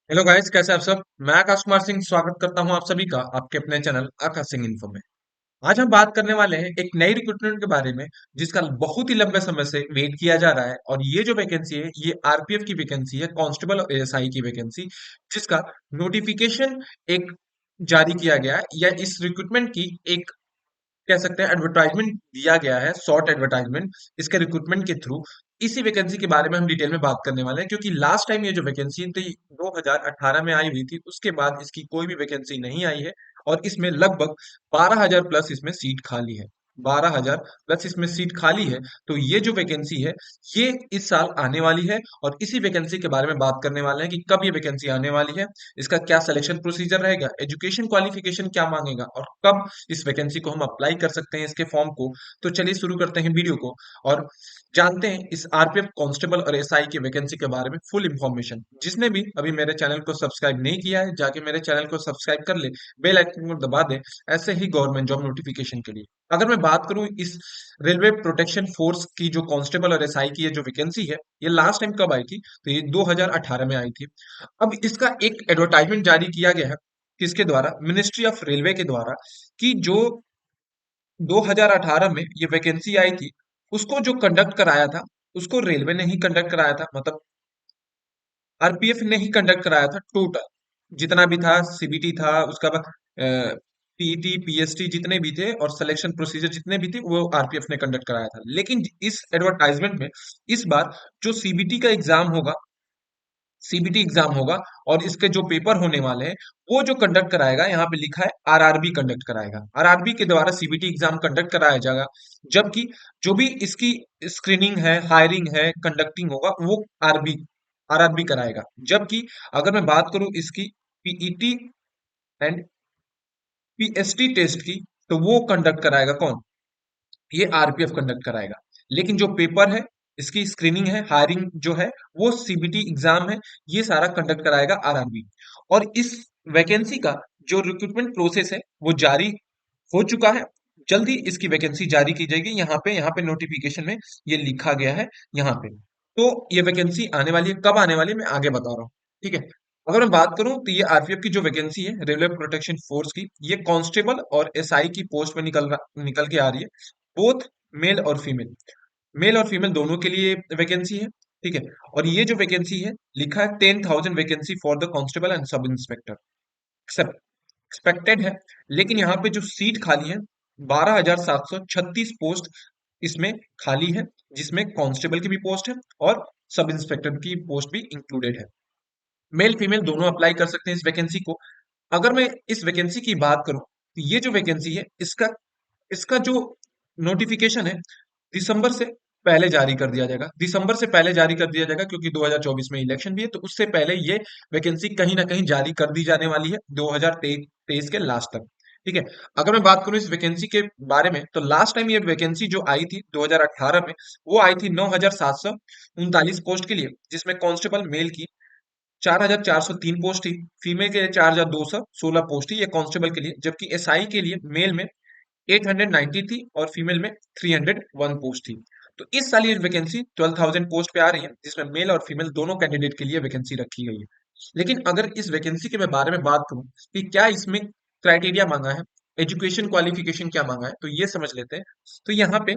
Hello guys, कैसे आप सब। मैं आकाश कुमार सिंह स्वागत करता हूं आप सभी का आपके अपने चैनल आकाश सिंह इन्फो में। आज हम बात करने वाले हैं एक नई रिक्रूटमेंट के बारे में जिसका बहुत ही लंबे समय से वेट किया जा रहा है। और ये जो वैकेंसी है ये आरपीएफ की वैकेंसी है, कांस्टेबल और एएसआई की वैकेंसी, जिसका नोटिफिकेशन एक जारी किया गया है या इस रिक्रूटमेंट की एक कह सकते हैं एडवर्टाइजमेंट दिया गया है, शॉर्ट एडवर्टाइजमेंट इसके रिक्रूटमेंट के थ्रू। इसी वैकेंसी के बारे में हम डिटेल में बात करने वाले हैं, क्योंकि लास्ट टाइम ये जो वैकेंसी थी 2018 में आई हुई थी, उसके बाद इसकी कोई भी वैकेंसी नहीं आई है। और इसमें लगभग 12,000 प्लस इसमें सीट खाली है। 12,000 प्लस इसमें सीट खाली है। तो ये जो वैकेंसी है ये इस साल आने वाली है। और इसी वैकेंसी के बारे में बात करने वाले हैं कि कब ये वैकेंसी आने वाली है, इसका क्या सिलेक्शन प्रोसीजर रहेगा, एजुकेशन क्वालिफिकेशन क्या मांगेगा, और कब इस वैकेंसी को हम अप्लाई कर सकते हैं इसके फॉर्म को। तो चलिए शुरू करते हैं वीडियो को और जानते हैं इस आरपीएफ कांस्टेबल और एसआई की वैकेंसी के बारे में फुल इंफॉर्मेशन। जिसने भी अभी मेरे चैनल को सब्सक्राइब नहीं किया है जाके मेरे चैनल को सब्सक्राइब कर ले, बेल आइकन को दबा दे, ऐसे ही गवर्नमेंट जॉब नोटिफिकेशन के लिए। अगर मैं बात करूं इस रेलवे प्रोटेक्शन फोर्स की जो कांस्टेबल और एसआई की ये जो वैकेंसी है, ये लास्ट टाइम कब आई थी, तो ये 2018 में आई थी। अब इसका एक एडवर्टाइजमेंट जारी किया गया है, किसके द्वारा, मिनिस्ट्री ऑफ रेलवे के द्वारा, कि जो 2018 में ये वैकेंसी आई थी उसको जो कंडक्ट कराया था उसको रेलवे ने ही कंडक्ट कराया था, मतलब आरपीएफ ने ही कंडक्ट कराया था। टोटल जितना भी था, सीबीटी था, उसका बाद पीईटी पीएसटी जितने भी थे और सिलेक्शन प्रोसीजर जितने भी थे वो आरपीएफ ने कंडक्ट कराया था। लेकिन इस एडवर्टाइजमेंट में इस बार जो सीबीटी का एग्जाम होगा, सीबीटी एग्जाम होगा, और इसके जो पेपर होने वाले हैं वो जो कंडक्ट कराएगा, यहाँ पे लिखा है आरआरबी कंडक्ट कराएगा। आरआरबी के द्वारा सीबीटी एग्जाम कंडक्ट कराया जाएगा। जबकि जो भी इसकी स्क्रीनिंग है, हायरिंग है, कंडक्टिंग होगा, वो आरबी आरआरबी कराएगा। जबकि अगर मैं बात करूं इसकी पीईटी एंड पीएसटी टेस्ट की, तो वो कंडक्ट कराएगा कौन, ये आरपीएफ कंडक्ट कराएगा। लेकिन जो पेपर है, इसकी स्क्रीनिंग है, हायरिंग जो है, वो सीबीटी एग्जाम है, ये सारा कंडक्ट कराएगा आरआरबी। और इस वैकेंसी का जो रिक्रूटमेंट प्रोसेस है वो जारी हो चुका है। जल्दी इसकी वैकेंसी जारी की जाएगी। यहाँ पे नोटिफिकेशन में ये लिखा गया है यहाँ पे। तो ये वैकेंसी आने वाली है, कब आने वाली है मैं आगे बता रहा हूँ। ठीक है। अगर मैं बात करूं तो ये आरपीएफ की जो वैकेंसी है रेलवे प्रोटेक्शन फोर्स की, ये कांस्टेबल और एसआई की पोस्ट में निकल के आ रही है। बोथ मेल और फीमेल, मेल और फीमेल दोनों के लिए वैकेंसी है। ठीक है। और ये जो वैकेंसी है, लिखा है 10,000 vacancy for the constable and sub inspector expected है। लेकिन यहाँ पे जो सीट खाली है, 12,736 पोस्ट इसमें खाली है, जिसमें कांस्टेबल की भी पोस्ट है और सब इंस्पेक्टर की पोस्ट भी इंक्लूडेड है। मेल फीमेल दोनों अप्लाई कर सकते हैं इस वैकेंसी को। अगर मैं इस वैकेंसी की बात करूं तो ये जो वैकेंसी है इसका इसका जो नोटिफिकेशन है दिसंबर से पहले जारी कर दिया जाएगा। दिसंबर से पहले जारी कर दिया जाएगा क्योंकि 2024 में इलेक्शन भी है, तो उससे पहले ये वैकेंसी कहीं ना कहीं जारी कर दी जाने वाली है 2023 के लास्ट तक। ठीक है। अगर मैं बात करूं इस वैकेंसी के बारे में, तो लास्ट टाइम ये वैकेंसी जो आई थी 2018 में, वो आई थी 9,739 पोस्ट के लिए, जिसमें कांस्टेबल मेल की 4,403 पोस्ट थी, फीमेल के लिए 4,216 पोस्ट थी, ये कांस्टेबल के लिए। जबकि एसआई के लिए मेल में 890 थी और फीमेल में 301 पोस्ट थी। तो इस साल ये वैकेंसी 12,000 पोस्ट पे आ रही है, जिसमें मेल और फीमेल दोनों कैंडिडेट के लिए वैकेंसी रखी गई है। लेकिन अगर इस वैकेंसी के मैं बारे में बात करूं कि क्या इसमें क्राइटेरिया मांगा है, एजुकेशन क्वालिफिकेशन क्या मांगा है, तो ये समझ लेते हैं। तो यहाँ पे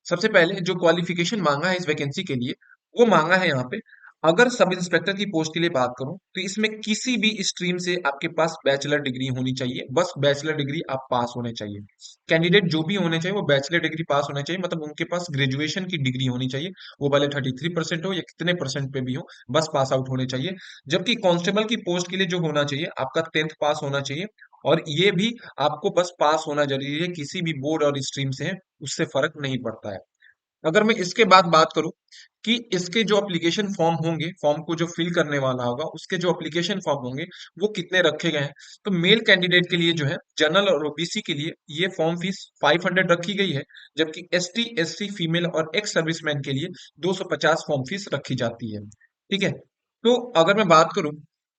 सबसे पहले जो क्वालिफिकेशन मांगा है इस वैकेंसी के लिए, वो मांगा है यहाँ पे, अगर सब इंस्पेक्टर की पोस्ट के लिए बात करूं तो इसमें किसी भी स्ट्रीम से आपके पास बैचलर डिग्री होनी चाहिए। बस बैचलर डिग्री आप पास होने चाहिए। कैंडिडेट जो भी होने चाहिए वो बैचलर डिग्री पास होना चाहिए, मतलब उनके पास ग्रेजुएशन की डिग्री होनी चाहिए। वो भले 33% हो या कितने परसेंट पे भी हो, बस पास आउट होने चाहिए। जबकि कांस्टेबल की पोस्ट के लिए जो होना चाहिए, आपका 10th पास होना चाहिए। और ये भी आपको बस पास होना जरूरी है, किसी भी बोर्ड और स्ट्रीम से है, उससे फर्क नहीं पड़ता है। अगर मैं इसके बाद बात करूं कि इसके जो एप्लीकेशन फॉर्म होंगे, फॉर्म को जो फिल करने वाला होगा उसके जो एप्लीकेशन फॉर्म होंगे वो कितने रखे गए हैं, तो मेल कैंडिडेट के लिए जो है, जनरल और ओबीसी के लिए ये फॉर्म फीस 500 रखी गई है। जबकि एसटी एससी फीमेल और एक्स सर्विसमैन के लिए 250 फॉर्म फीस रखी जाती है। ठीक है। तो अगर मैं बात करूं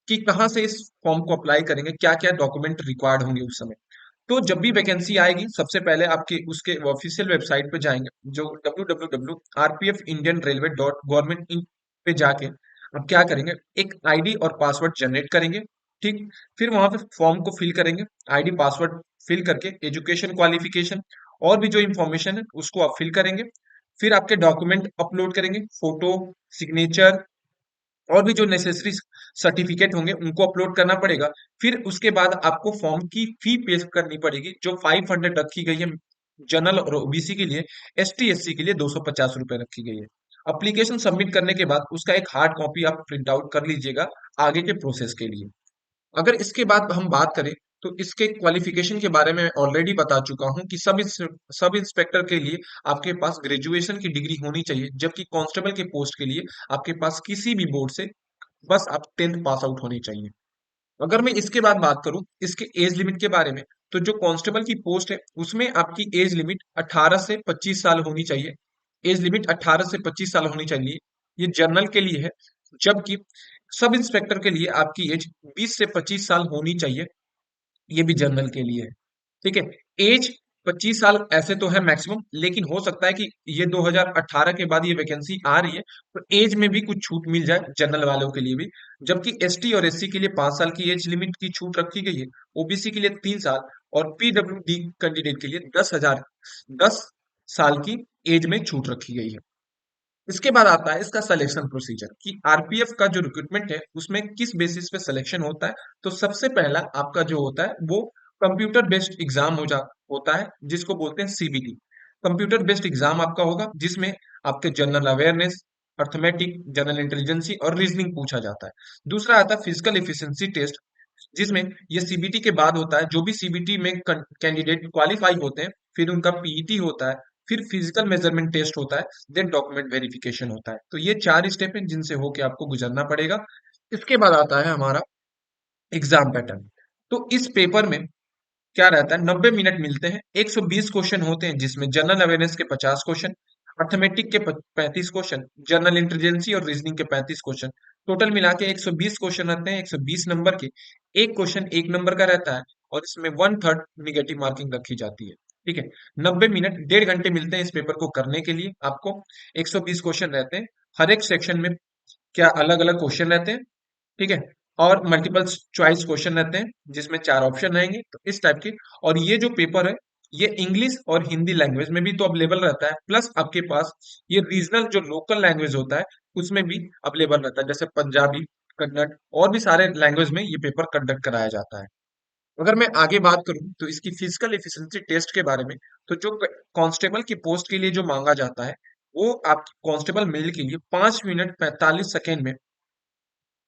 कि कहाँ से इस फॉर्म को अप्लाई करेंगे, क्या क्या डॉक्यूमेंट रिक्वायर्ड होंगे उस समय, तो जब भी वैकेंसी आएगी सबसे पहले आपके उसके ऑफिशियल वेबसाइट पे जाएंगे, जो www.rpfindianrailway.government पे जाके अब क्या करेंगे, एक आईडी और पासवर्ड जनरेट करेंगे, ठीक। फिर वहां पे फॉर्म को फिल करेंगे, आईडी पासवर्ड फिल करके एजुकेशन क्वालिफिकेशन और भी जो इंफॉर्मेशन है उसको आप फिल करेंगे। फिर आपके डॉक्यूमेंट अपलोड करेंगे, फोटो, सिग्नेचर और भी जो नेसेसरी सर्टिफिकेट होंगे उनको अपलोड करना पड़ेगा। फिर उसके बाद आपको फॉर्म की फी पे करनी पड़ेगी जो 500 रखी गई है जनरल और ओबीसी के लिए। एसटी एससी के लिए 250 रुपए रखी गई है। अप्लीकेशन सबमिट करने के बाद उसका एक हार्ड कॉपी आप प्रिंट आउट कर लीजिएगा आगे के प्रोसेस के लिए। अगर इसके बाद हम बात करें तो इसके क्वालिफिकेशन के बारे में ऑलरेडी बता चुका हूं कि सब इंस्पेक्टर के लिए आपके पास ग्रेजुएशन की डिग्री होनी चाहिए, जबकि कांस्टेबल के पोस्ट के लिए आपके पास किसी भी बोर्ड से बस आप 10th पास आउट होनी चाहिए। अगर मैं इसके बाद बात करूं इसके एज लिमिट के बारे में, तो जो कांस्टेबल की पोस्ट है उसमें आपकी एज लिमिट 18 से 25 साल होनी चाहिए। एज लिमिट 18 से 25 साल होनी चाहिए, ये जनरल के लिए है। जबकि सब इंस्पेक्टर के लिए आपकी एज 20 से 25 साल होनी चाहिए, ये भी जनरल के लिए है। ठीक है, एज 25 साल ऐसे तो है मैक्सिमम, लेकिन हो सकता है कि ये 2018 के बाद ये वैकेंसी आ रही है तो एज में भी कुछ छूट मिल जाए जनरल वालों के लिए भी। जबकि एसटी और एससी के लिए 5 साल की एज लिमिट की छूट रखी गई है, ओबीसी के लिए 3 साल और पीडब्ल्यूडी कैंडिडेट के लिए 10 साल की एज में छूट रखी गई है। इसके बाद आता है इसका सिलेक्शन प्रोसीजर कि आरपीएफ का जो रिक्रूटमेंट है उसमें किस बेसिस पे सिलेक्शन होता है। तो सबसे पहला आपका जो होता है वो कंप्यूटर बेस्ड एग्जाम होता है जिसको बोलते हैं सीबीटी। कंप्यूटर बेस्ड एग्जाम आपका होगा जिसमें आपके general awareness, arithmetic, general intelligence और रीजनिंग पूछा जाता है। दूसरा आता है फिजिकल एफिशिएंसी टेस्ट, जिसमें ये सीबीटी के बाद होता है। जो भी सीबीटी में कैंडिडेट क्वालिफाई होते हैं फिर उनका पीईटी होता है, फिर फिजिकल मेजरमेंट टेस्ट होता है, देन डॉक्यूमेंट वेरिफिकेशन होता है। तो ये 4 स्टेप हैं जिनसे होके आपको गुजरना पड़ेगा। इसके बाद आता है हमारा एग्जाम पैटर्न। तो इस पेपर में क्या रहता है, 90 मिनट मिलते हैं, 120 क्वेश्चन होते हैं जिसमें जनरल अवेयरनेस के 50 क्वेश्चन, अर्थमेटिक के 35 क्वेश्चन, जनरल इंटेलिजेंसी और रीजनिंग के 35 क्वेश्चन। टोटल मिला के 120 क्वेश्चन रहते हैं 120 नंबर के। एक क्वेश्चन 1 नंबर का रहता है और इसमें 1/3 निगेटिव मार्किंग रखी जाती है। ठीक है, 90 मिनट 1.5 घंटे मिलते हैं इस पेपर को करने के लिए आपको। 120 क्वेश्चन रहते हैं, हर एक सेक्शन में क्या अलग अलग क्वेश्चन रहते हैं, ठीक है। और मल्टीपल चॉइस क्वेश्चन रहते हैं जिसमें 4 ऑप्शन रहेंगे, तो इस टाइप के। और ये जो पेपर है ये इंग्लिश और हिंदी लैंग्वेज में भी तो अवेलेबल रहता है, प्लस आपके पास ये रीजनल जो लोकल लैंग्वेज होता है उसमें भी अवेलेबल रहता है, जैसे पंजाबी, कन्नड़ और भी सारे लैंग्वेज में ये पेपर कंडक्ट कराया जाता है। अगर मैं आगे बात करूं तो इसकी फिजिकल एफिशिएंसी टेस्ट के बारे में, तो जो कांस्टेबल की पोस्ट के लिए जो मांगा जाता है वो आप कांस्टेबल मेल के लिए 5 मिनट 45 सेकेंड में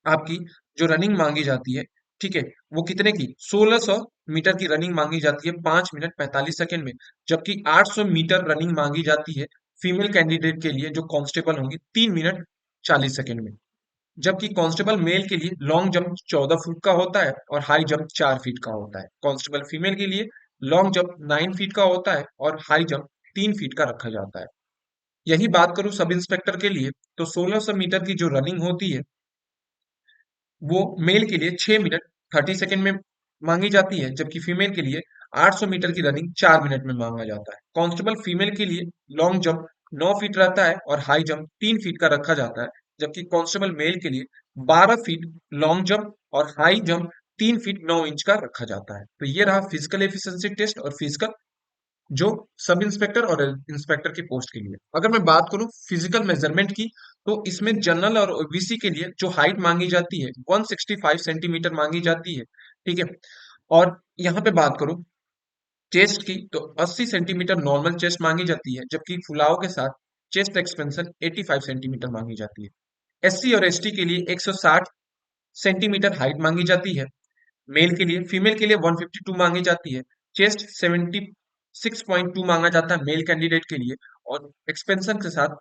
आपकी जो रनिंग मांगी जाती है, ठीक है, वो कितने की 1600 मीटर की रनिंग मांगी जाती है 5 मिनट 45 सेकेंड में। जबकि 800 मीटर रनिंग मांगी जाती है फीमेल कैंडिडेट के लिए जो कांस्टेबल होंगी 3 मिनट 40 सेकेंड में। जबकि कांस्टेबल मेल के लिए लॉन्ग जंप 14 फुट का होता है और हाई जंप 4 फीट का होता है। कांस्टेबल फीमेल के लिए लॉन्ग जंप 9 फीट का होता है और हाई जंप 3 फीट का रखा जाता है। यही बात करूं सब इंस्पेक्टर के लिए, तो 1600 मीटर की जो रनिंग होती है वो मेल के लिए 6 मिनट 30 सेकेंड में मांगी जाती है, जबकि फीमेल के लिए 800 मीटर की रनिंग 4 मिनट में मांगा जाता है। कांस्टेबल फीमेल के लिए लॉन्ग जंप 9 फीट रहता है और हाई जंप 3 फीट का रखा जाता है, जबकि कांस्टेबल मेल के लिए 12 फीट लॉन्ग जंप और हाई जंप 3 फीट 9 इंच का रखा जाता है। तो ये रहा फिजिकल एफिशिएंसी टेस्ट और फिजिकल जो सब इंस्पेक्टर और इंस्पेक्टर की पोस्ट के लिए। अगर मैं बात करूं फिजिकल मेजरमेंट की, तो इसमें जनरल और ओबीसी के लिए जो हाइट मांगी जाती है 165 सेंटीमीटर मांगी जाती है, ठीक है। और यहाँ पे बात करूं चेस्ट की, तो 80 सेंटीमीटर नॉर्मल चेस्ट मांगी जाती है, जबकि फुलाव के साथ चेस्ट एक्सपेंशन 85 सेंटीमीटर मांगी जाती है। एससी और एसटी के लिए 160 सेंटीमीटर हाइट मांगी जाती है मेल के लिए। फीमेल के लिए 152 मांगी जाती है। चेस्ट 76.2 मांगा जाता है मेल कैंडिडेट के लिए और एक्सपेंशन के साथ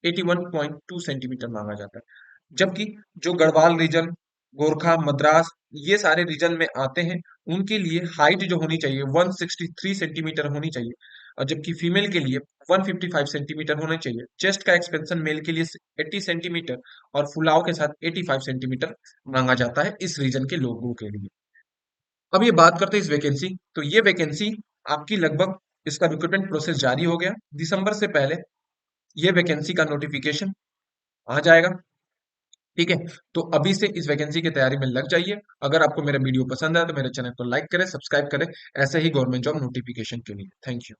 81.2 सेंटीमीटर मांगा जाता है। जबकि जो गढ़वाल रीजन, गोरखा, मद्रास ये सारे रीजन में आते हैं उनके लिए हाइट जो होनी चाहिए 163 सेंटीमीटर होनी चाहिए, और जबकि फीमेल के लिए 155 सेंटीमीटर होना चाहिए। चेस्ट का एक्सपेंशन मेल के लिए 80 सेंटीमीटर और फुलाव के साथ 85 सेंटीमीटर मांगा जाता है इस रीजन के लोगों के लिए। अब ये बात करते हैं इस वैकेंसी, तो ये वैकेंसी आपकी लगभग इसका रिक्रूटमेंट प्रोसेस जारी हो गया। दिसंबर से पहले ये वैकेंसी का नोटिफिकेशन आ जाएगा। ठीक है। तो अभी से इस वैकेंसी की तैयारी में लग जाइए। अगर आपको मेरा वीडियो पसंद आया तो मेरे चैनल को लाइक करें, सब्सक्राइब करें ऐसे ही गवर्नमेंट जॉब नोटिफिकेशन के लिए। Thank you.